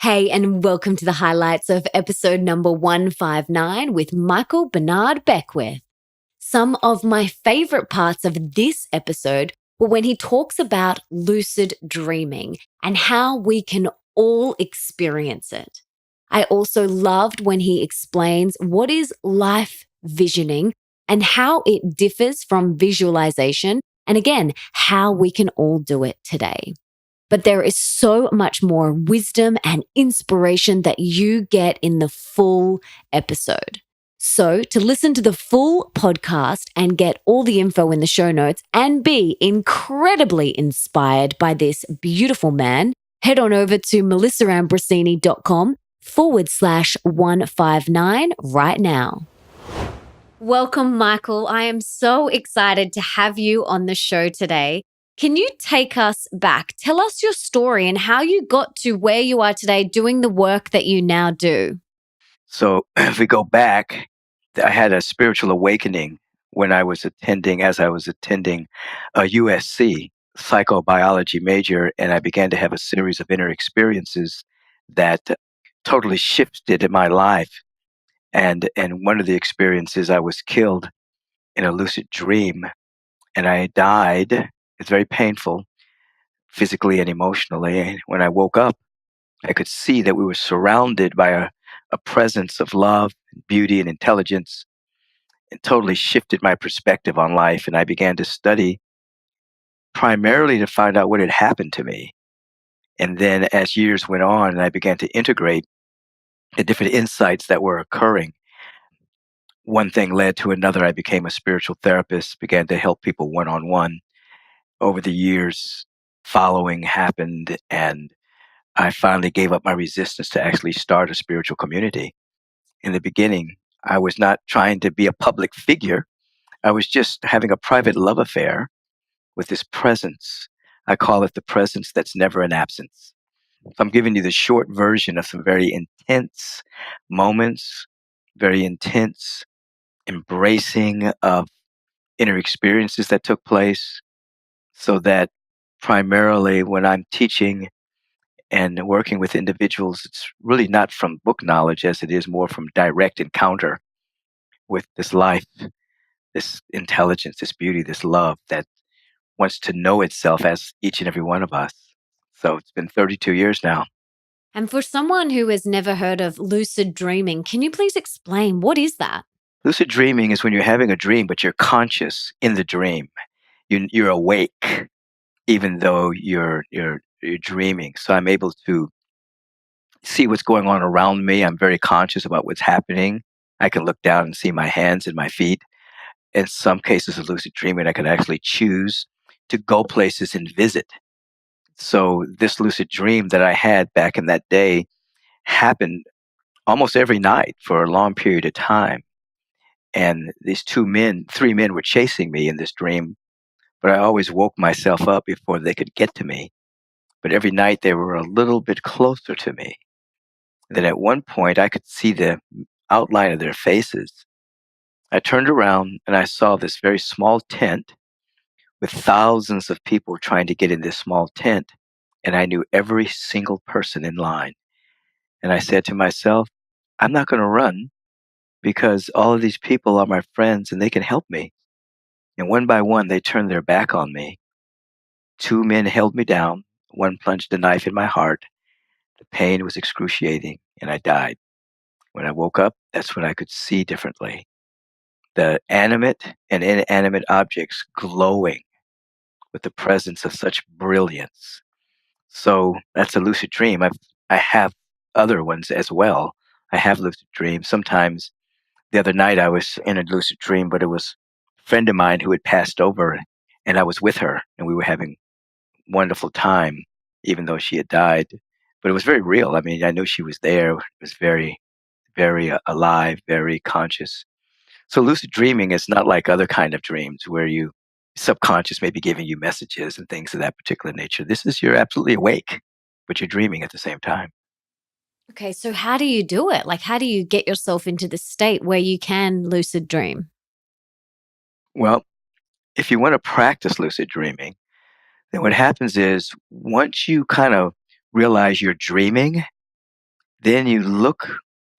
Hey, and welcome to the highlights of episode number 159 with Michael Bernard Beckwith. Some of my favorite parts of this episode were when he talks about lucid dreaming and how we can all experience it. I also loved when he explains what is life visioning and how it differs from visualization, and again, how we can all do it today. But there is so much more wisdom and inspiration that you get in the full episode. So to listen to the full podcast and get all the info in the show notes and be incredibly inspired by this beautiful man, head on over to melissaambrosini.com/159 right now. Welcome, Michael. I am so excited to have you on the show today. Can you take us back? Tell us your story and how you got to where you are today doing the work that you now do. So if we go back, I had a spiritual awakening when as I was attending a USC psychobiology major, and I began to have a series of inner experiences that totally shifted my life. And one of the experiences, I was killed in a lucid dream, and I died. It's very painful, physically and emotionally. And when I woke up, I could see that we were surrounded by a presence of love, beauty, and intelligence. It totally shifted my perspective on life, and I began to study primarily to find out what had happened to me. And then as years went on, I began to integrate the different insights that were occurring. One thing led to another. I became a spiritual therapist, began to help people one-on-one. Over the years, following happened, and I finally gave up my resistance to actually start a spiritual community. In the beginning, I was not trying to be a public figure. I was just having a private love affair with this presence. I call it the presence that's never an absence. So I'm giving you the short version of some very intense moments, very intense embracing of inner experiences that took place, so that primarily when I'm teaching and working with individuals, it's really not from book knowledge as it is more from direct encounter with this life, this intelligence, this beauty, this love that wants to know itself as each and every one of us. So it's been 32 years now. And for someone who has never heard of lucid dreaming, can you please explain what is that? Lucid dreaming is when you're having a dream, but you're conscious in the dream. You're awake, even though you're dreaming. So I'm able to see what's going on around me. I'm very conscious about what's happening. I can look down and see my hands and my feet. In some cases of lucid dreaming, I can actually choose to go places and visit. So this lucid dream that I had back in that day happened almost every night for a long period of time. And these three men were chasing me in this dream, but I always woke myself up before they could get to me. But every night they were a little bit closer to me. Then at one point I could see the outline of their faces. I turned around and I saw this very small tent with thousands of people trying to get in this small tent. And I knew every single person in line. And I said to myself, I'm not going to run because all of these people are my friends and they can help me. And one by one, they turned their back on me. Two men held me down. One plunged a knife in my heart. The pain was excruciating and I died. When I woke up, that's when I could see differently. The animate and inanimate objects glowing with the presence of such brilliance. So that's a lucid dream. I have other ones as well. I have lucid dreams. Sometimes the other night I was in a lucid dream, but it was a friend of mine who had passed over and I was with her and we were having a wonderful time, even though she had died. But it was very real. I mean, I knew she was there. It was very, very alive, very conscious. So lucid dreaming is not like other kind of dreams where you subconscious may be giving you messages and things of that particular nature. This is you're absolutely awake, but you're dreaming at the same time. Okay, so how do you do it? Like, how do you get yourself into the state where you can lucid dream? Well, if you want to practice lucid dreaming, then what happens is once you kind of realize you're dreaming, Then you look,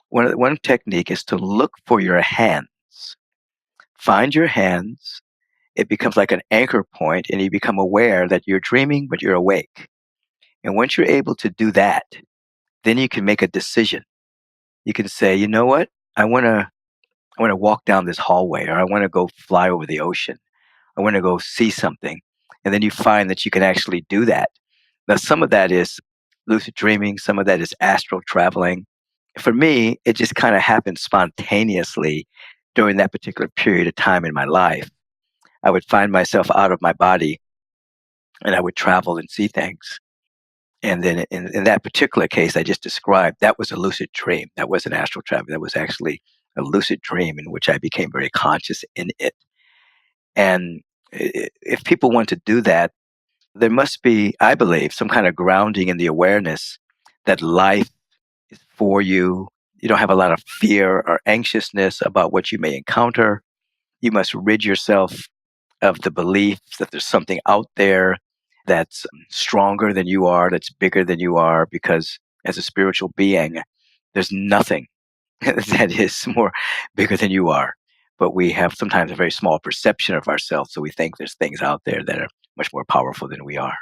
one technique is to look for your hands. Find your hands. It becomes like an anchor point, and you become aware that you're dreaming, but you're awake. And once you're able to do that, then you can make a decision. You can say, you know what? I want to walk down this hallway, or I want to go fly over the ocean. I want to go see something. And then you find that you can actually do that. Now, some of that is lucid dreaming, some of that is astral traveling. For me, it just kind of happened spontaneously during that particular period of time in my life. I would find myself out of my body and I would travel and see things. And then in that particular case I just described, that was a lucid dream. That wasn't astral travel. That was actually a lucid dream in which I became very conscious in it. And if people want to do that, there must be, I believe, some kind of grounding in the awareness that life is for you. You don't have a lot of fear or anxiousness about what you may encounter. You must rid yourself of the belief that there's something out there that's stronger than you are, that's bigger than you are, because as a spiritual being, there's nothing that is more bigger than you are. But we have sometimes a very small perception of ourselves, so we think there's things out there that are much more powerful than we are.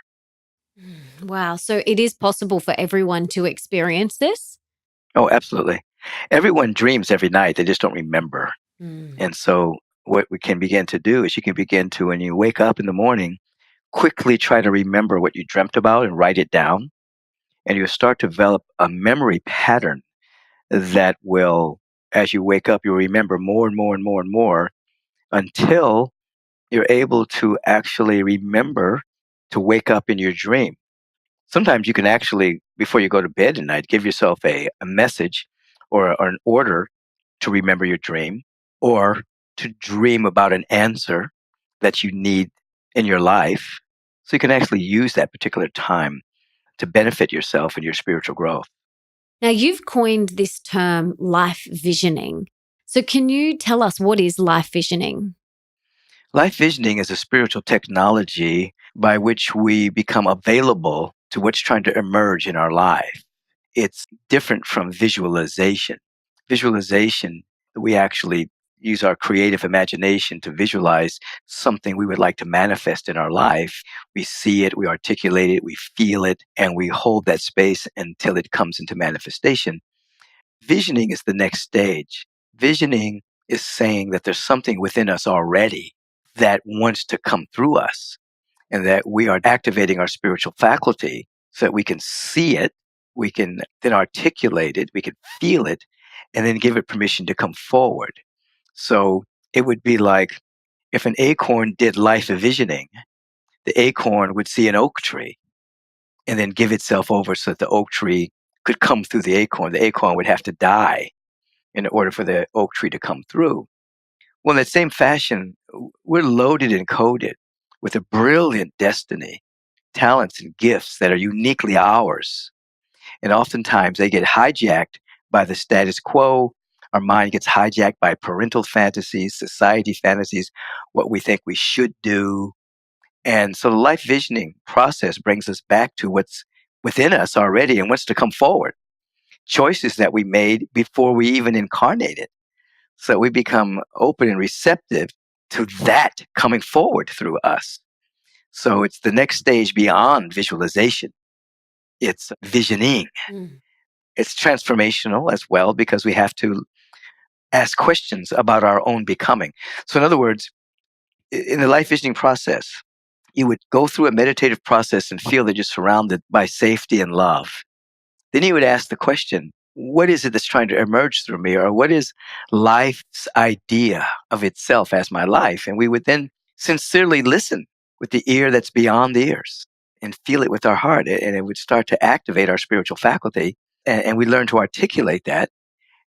Wow. So it is possible for everyone to experience this? Oh, absolutely. Everyone dreams every night, they just don't remember. Mm. And so what we can begin to do is you can begin to, when you wake up in the morning, quickly try to remember what you dreamt about and write it down. And you'll start to develop a memory pattern that will, as you wake up, you'll remember more and more and more and more until you're able to actually remember to wake up in your dream. Sometimes you can actually, before you go to bed at night, give yourself a message or an order to remember your dream, or to dream about an answer that you need in your life. So you can actually use that particular time to benefit yourself and your spiritual growth. Now, you've coined this term life visioning. So, can you tell us what is life visioning? Life visioning is a spiritual technology by which we become available to what's trying to emerge in our life. It's different from visualization. Visualization, we actually use our creative imagination to visualize something we would like to manifest in our life. We see it, we articulate it, we feel it, and we hold that space until it comes into manifestation. Visioning is the next stage. Visioning is saying that there's something within us already that wants to come through us, and that we are activating our spiritual faculty so that we can see it, we can then articulate it, we can feel it, and then give it permission to come forward. So it would be like if an acorn did life visioning, the acorn would see an oak tree and then give itself over so that the oak tree could come through the acorn. The acorn would have to die in order for the oak tree to come through. Well, in that same fashion, we're loaded and coded with a brilliant destiny, talents and gifts that are uniquely ours. And oftentimes they get hijacked by the status quo. Our mind gets hijacked by parental fantasies, society fantasies, what we think we should do. And so the life visioning process brings us back to what's within us already and what's to come forward. Choices that we made before we even incarnated. So we become open and receptive to that coming forward through us. So it's the next stage beyond visualization. It's visioning. Mm. It's transformational as well because we have to ask questions about our own becoming. So in other words, in the life visioning process, you would go through a meditative process and feel that you're surrounded by safety and love. Then you would ask the question, what is it that's trying to emerge through me? Or what is life's idea of itself as my life? And we would then sincerely listen with the ear that's beyond the ears and feel it with our heart. And it would start to activate our spiritual faculty. And we learn to articulate that.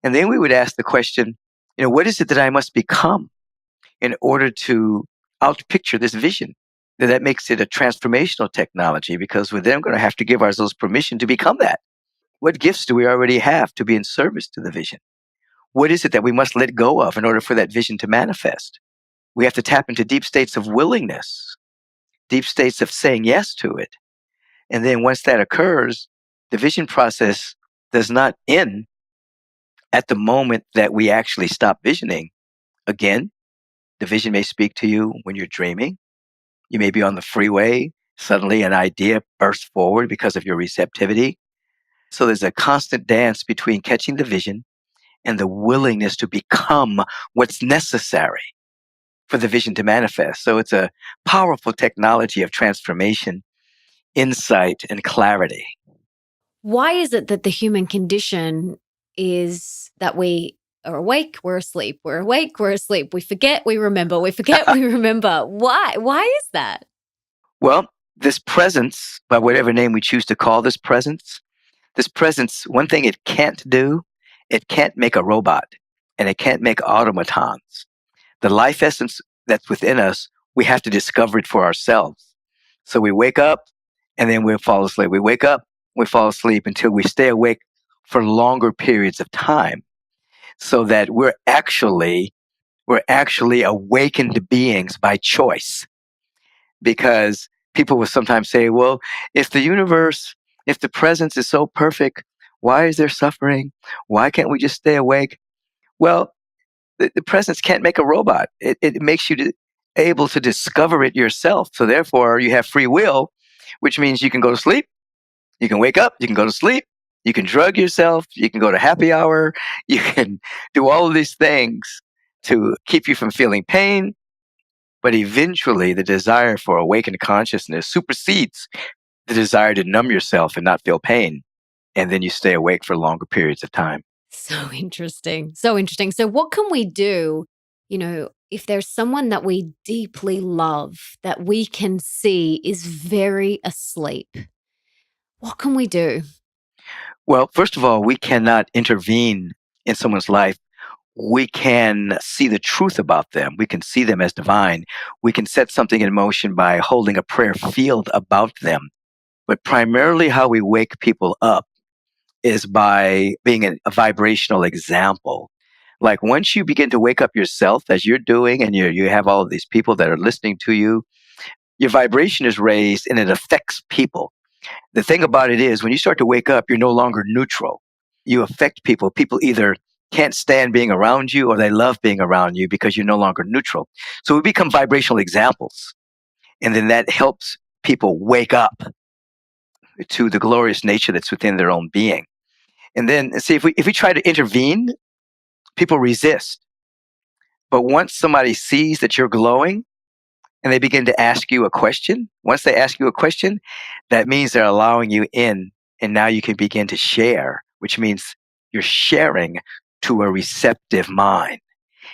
And then we would ask the question, what is it that I must become in order to outpicture this vision? Now, that makes it a transformational technology because we're then going to have to give ourselves permission to become that. What gifts do we already have to be in service to the vision? What is it that we must let go of in order for that vision to manifest? We have to tap into deep states of willingness, deep states of saying yes to it. And then once that occurs, the vision process does not end at the moment that we actually stop visioning. Again, the vision may speak to you when you're dreaming. You may be on the freeway. Suddenly an idea bursts forward because of your receptivity. So there's a constant dance between catching the vision and the willingness to become what's necessary for the vision to manifest. So it's a powerful technology of transformation, insight, and clarity. Why is it that the human condition is that we are awake, we're asleep, we're awake, we're asleep, we forget, we remember, we forget, we remember? Why? Why is that? Well, this presence, by whatever name we choose to call this presence, one thing it can't do, it can't make a robot and it can't make automatons. The life essence that's within us, we have to discover it for ourselves. So we wake up and then we fall asleep. We wake up, we fall asleep until we stay awake for longer periods of time so that we're actually awakened beings by choice. Because people will sometimes say, well, if the presence is so perfect, why is there suffering? Why can't we just stay awake? Well, the presence can't make a robot. It makes you able to discover it yourself. So therefore, you have free will, which means you can go to sleep, you can wake up, you can go to sleep, you can drug yourself, you can go to happy hour, you can do all of these things to keep you from feeling pain. But eventually, the desire for awakened consciousness supersedes the desire to numb yourself and not feel pain. And then you stay awake for longer periods of time. So interesting. So interesting. So, what can we do, if there's someone that we deeply love that we can see is very asleep? What can we do? Well, first of all, we cannot intervene in someone's life. We can see the truth about them. We can see them as divine. We can set something in motion by holding a prayer field about them. But primarily, how we wake people up is by being a vibrational example. Like once you begin to wake up yourself, as you're doing, and you have all of these people that are listening to you, your vibration is raised and it affects people. The thing about it is, when you start to wake up, you're no longer neutral. You affect people. People either can't stand being around you or they love being around you because you're no longer neutral. So we become vibrational examples. And then that helps people wake up to the glorious nature that's within their own being. And then see, if we try to intervene, people resist. But once somebody sees that you're glowing and they begin to ask you a question, once they ask you a question, that means they're allowing you in. And now you can begin to share, which means you're sharing to a receptive mind.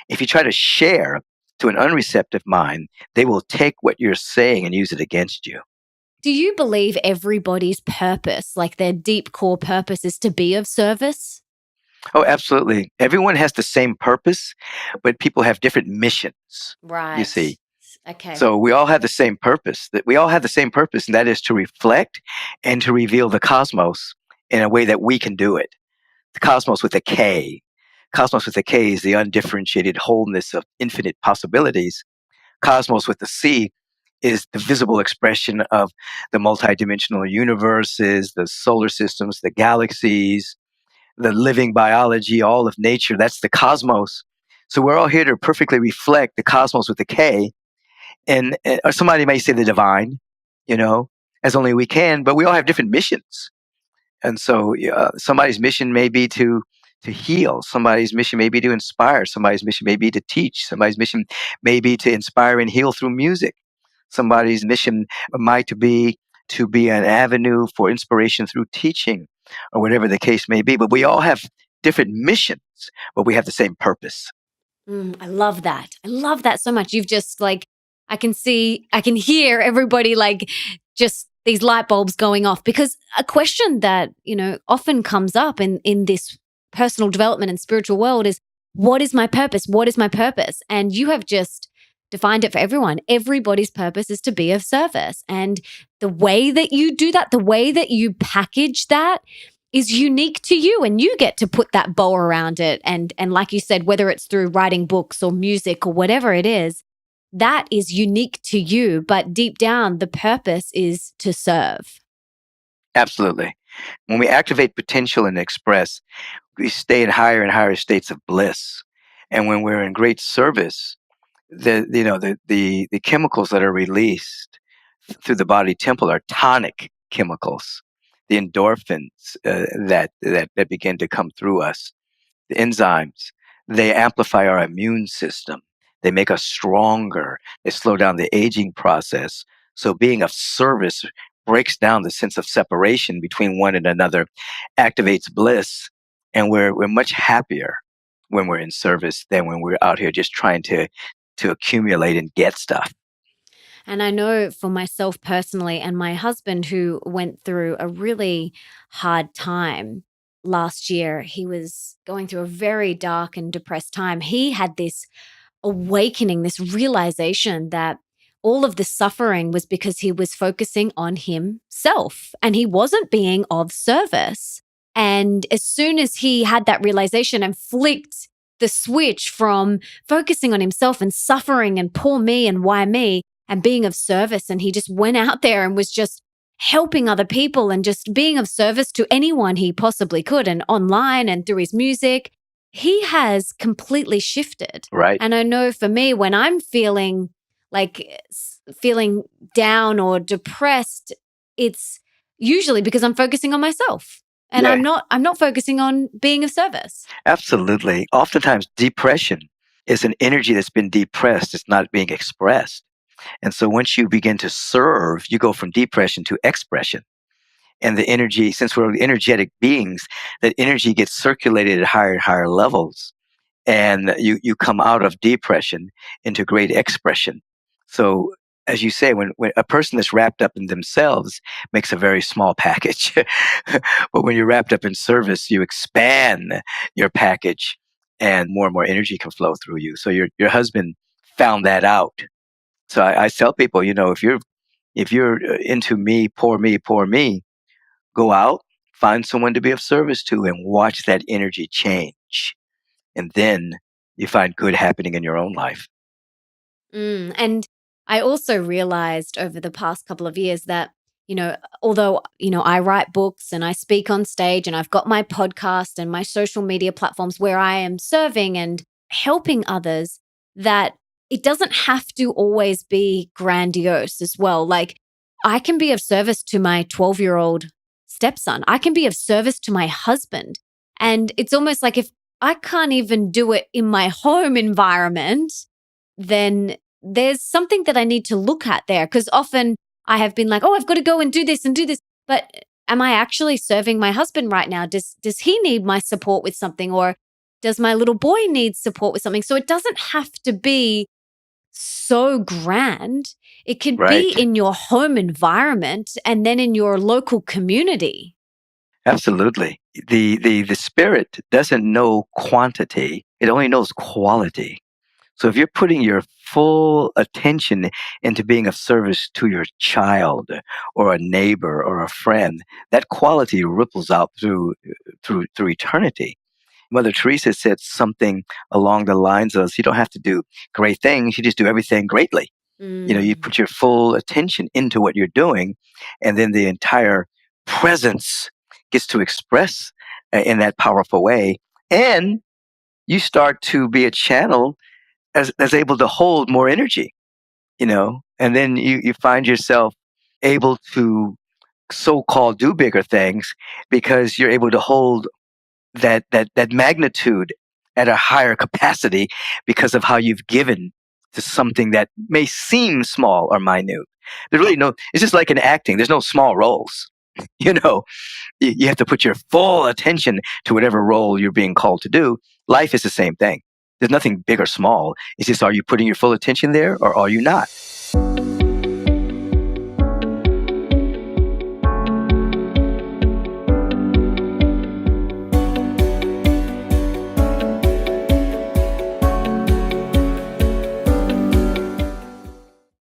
If you try to share to an unreceptive mind, they will take what you're saying and use it against you. Do you believe everybody's purpose, like their deep core purpose, is to be of service? Oh, absolutely. Everyone has the same purpose, but people have different missions. Right. You see. Okay. So we all have the same purpose. We all have the same purpose, and that is to reflect and to reveal the cosmos in a way that we can do it. The cosmos with a K. Cosmos with a K is the undifferentiated wholeness of infinite possibilities. Cosmos with the C is the visible expression of the multidimensional universes, the solar systems, the galaxies, the living biology, all of nature. That's the cosmos. So we're all here to perfectly reflect the cosmos with the K. And or somebody may say the divine, as only we can, but we all have different missions. And so somebody's mission may be to heal. Somebody's mission may be to inspire. Somebody's mission may be to teach. Somebody's mission may be to inspire and heal through music. Somebody's mission might be to be an avenue for inspiration through teaching or whatever the case may be. But we all have different missions, but we have the same purpose. I love that. I love that so much. You've just I can hear everybody just these light bulbs going off, because a question that, often comes up in this personal development and spiritual world is, what is my purpose? What is my purpose? And you have just defined it for everyone. Everybody's purpose is to be of service. And the way that you do that, the way that you package that is unique to you, and you get to put that bow around it. And like you said, whether it's through writing books or music or whatever it is, that is unique to you. But deep down, the purpose is to serve. Absolutely. When we activate potential and express, we stay in higher and higher states of bliss. And when we're in great service, the chemicals that are released through the body temple are tonic chemicals, the endorphins that begin to come through us, the enzymes. They amplify our immune system. They make us stronger. They slow down the aging process. So being of service breaks down the sense of separation between one and another, activates bliss, and we're much happier when we're in service than when we're out here just trying to accumulate and get stuff. And I know for myself personally and my husband, who went through a really hard time last year, he was going through a very dark and depressed time. He had this awakening, this realization that all of the suffering was because he was focusing on himself and he wasn't being of service. And as soon as he had that realization and flicked the switch from focusing on himself and suffering and poor me and why me and being of service, and he just went out there and was just helping other people and just being of service to anyone he possibly could, and online and through his music, he has completely shifted. Right. And I know for me, when I'm feeling feeling down or depressed, it's usually because I'm focusing on myself. And Yeah. I'm not focusing on being of service. Absolutely. Oftentimes, depression is an energy that's been depressed. It's not being expressed. And so once you begin to serve, you go from depression to expression. And the energy, since we're energetic beings, that energy gets circulated at higher and higher levels. And you come out of depression into great expression. So as you say, when a person that's wrapped up in themselves makes a very small package. But when you're wrapped up in service, you expand your package and more energy can flow through you. So your husband found that out. So I tell people, if you're into me, poor me, poor me, go out, find someone to be of service to, and watch that energy change. And then you find good happening in your own life. And I also realized over the past couple of years that, although, I write books and I speak on stage and I've got my podcast and my social media platforms where I am serving and helping others, that it doesn't have to always be grandiose as well. Like, I can be of service to my 12-year-old stepson. I can be of service to my husband. And it's almost like if I can't even do it in my home environment, then there's something that I need to look at there. Because often I have been like, oh, I've got to go and do this and do this. But am I actually serving my husband right now? Does he need my support with something? Or does my little boy need support with something? So it doesn't have to be so grand. It could be Right. in your home environment and then in your local community. Absolutely. The spirit doesn't know quantity, it only knows quality. So if you're putting your full attention into being of service to your child or a neighbor or a friend, that quality ripples out through eternity. Mother Teresa said something along the lines of, you don't have to do great things, you just do everything greatly. You put your full attention into what you're doing, and then the entire presence gets to express in that powerful way. And you start to be a channel as able to hold more energy, and then you find yourself able to so-called do bigger things because you're able to hold that magnitude at a higher capacity because of how you've given to something that may seem small or minute. There's really it's just like in acting. There's no small roles. You know, you have to put your full attention to whatever role you're being called to do. Life is the same thing. There's nothing big or small. It's just, are you putting your full attention there or are you not?